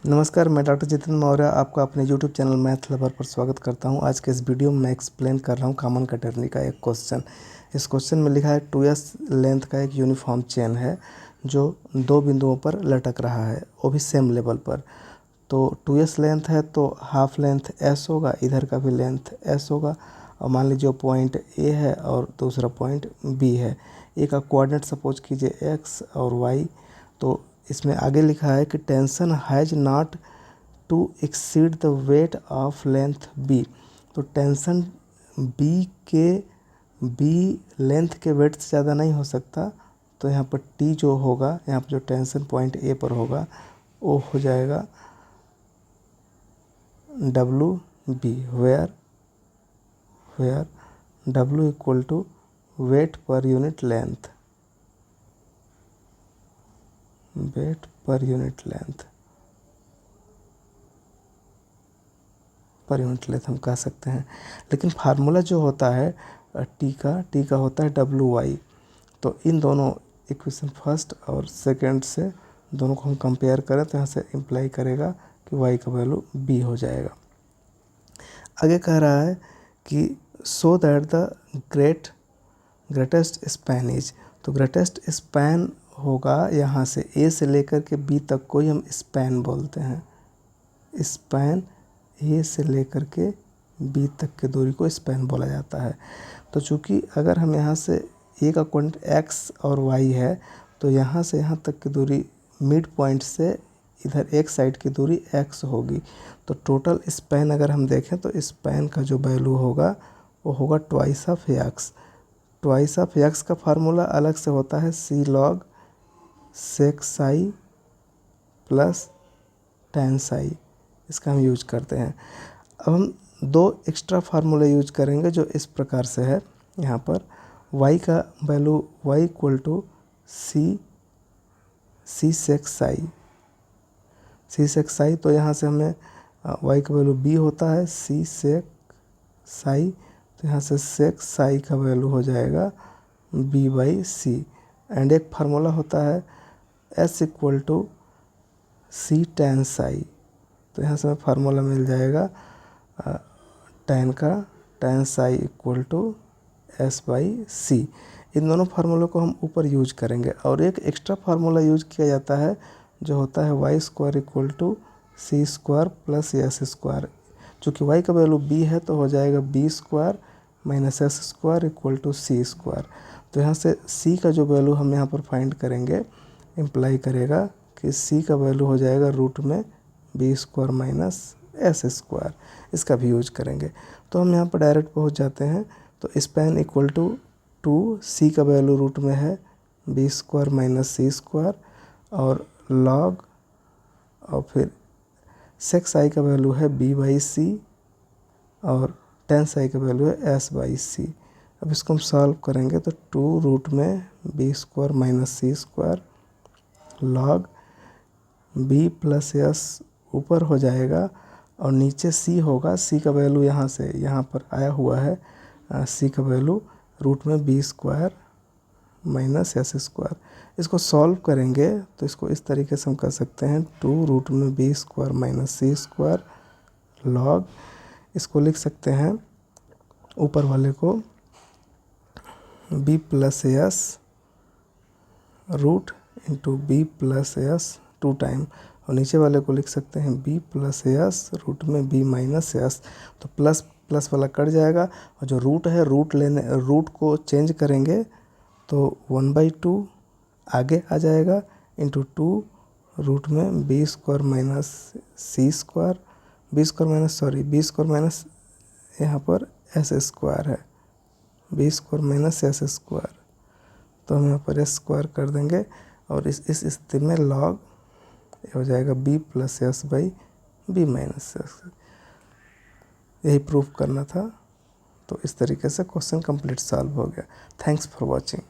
नमस्कार, मैं डॉक्टर जितेंद्र मौर्य आपका अपने यूट्यूब चैनल मैथ लवर पर स्वागत करता हूं। आज के इस वीडियो में मैं एक्सप्लेन कर रहा हूं कॉमन कैटेगरी का एक क्वेश्चन। इस क्वेश्चन में लिखा है 2s लेंथ का एक यूनिफॉर्म चेन है जो दो बिंदुओं पर लटक रहा है, वो भी सेम लेवल पर। तो 2s लेंथ है तो हाफ लेंथ s होगा, इधर का भी लेंथ s होगा। और मान लीजिए पॉइंट a है और दूसरा पॉइंट b है। ए का कोऑर्डिनेट सपोज कीजिए x और y। तो इसमें आगे लिखा है कि tension has not to exceed the weight of length b। तो टेंशन b लेंथ के वेट से ज़्यादा नहीं हो सकता। तो यहाँ पर t जो होगा, यहाँ पर जो टेंशन पॉइंट a पर होगा वो हो जाएगा WB, where W equal to weight per unit length, weight per unit length हम कह सकते हैं। लेकिन फार्मूला जो होता है टी का होता है WY। तो इन दोनों इक्वेशन फर्स्ट और सेकंड से दोनों को हम कंपेयर करें तो यहाँ से इम्प्लाई करेगा कि y का वैल्यू b हो जाएगा। आगे कह रहा है कि so that the greatest span is. तो ग्रेटेस्ट स्पैन होगा यहाँ से a से लेकर के b तक को ही हम स्पैन बोलते हैं। स्पैन a से लेकर के b तक की दूरी को स्पैन बोला जाता है। तो चूँकि अगर हम यहाँ से a का कोऑर्डिनेट x और y है तो यहाँ से यहाँ तक की दूरी मिड पॉइंट से इधर एक साइड की दूरी x होगी। तो टोटल स्पैन अगर हम देखें तो स्पैन का जो वैल्यू होगा वो होगा twice of x। Twice of x का फार्मूला अलग से होता है c log sec psi plus tan psi। इसका हम यूज करते हैं। अब हम दो एक्स्ट्रा फार्मूला यूज करेंगे जो इस प्रकार से है। यहाँ पर y का value y equal to c sec psi। तो यहाँ से हमें y का वैल्यू b होता है c sec psi। तो यहाँ से sec psi का वैल्यू हो जाएगा b/c। एंड एक फार्मूला होता है s equal to c tan psi। तो यहाँ से हमें फार्मूला मिल जाएगा tan psi equal to s/c। इन दोनों फार्मूलों को हम ऊपर यूज करेंगे। और एक एक्स्ट्रा फार्मूला यूज किया जाता है जो होता है y square equal to c square plus s square. चूँकि y का वैल्यू b है तो हो जाएगा b square minus s square equal to c square. तो यहाँ से c का जो वैल्यू हम यहाँ पर फाइंड करेंगे इम्प्लाई करेगा कि c का वैल्यू हो जाएगा रूट में b square minus s square. इसका भी यूज करेंगे। तो हम यहाँ पर डायरेक्ट पहुँच जाते हैं। तो स्पैन इक्वल टू 2c का वैल्यू रूट में है b square minus c square और लॉग और फिर सेक साई का वैल्यू है b/c और tan साई का वैल्यू है s/c। अब इसको हम सॉल्व करेंगे तो 2 रूट में b square minus c square log b plus s ऊपर हो जाएगा और नीचे c होगा। c का वैल्यू यहाँ से यहाँ पर आया हुआ है। c का वैल्यू रूट में b square minus s square. इसको सॉल्व करेंगे तो इसको इस तरीके से हम कर सकते हैं 2 रूट में b square minus c square log, इसको लिख सकते हैं ऊपर वाले को b plus s root into b plus s 2 time और नीचे वाले को लिख सकते हैं b प्लस s रूट में b माइनस s। तो प्लस प्लस वाला कट जाएगा और जो रूट है रूट को चेंज करेंगे तो 1/2 आगे आ जाएगा इंटू 2 रूट में b square minus c square b square minus यहाँ पर s स्क्वायर है b square minus s square. तो हम यहाँ पर s स्क्वायर कर देंगे और इस स्थिति में लॉग हो जाएगा b plus s/b minus s। यही प्रूफ करना था। तो इस तरीके से क्वेश्चन कंप्लीट सॉल्व हो गया। Thanks for watching.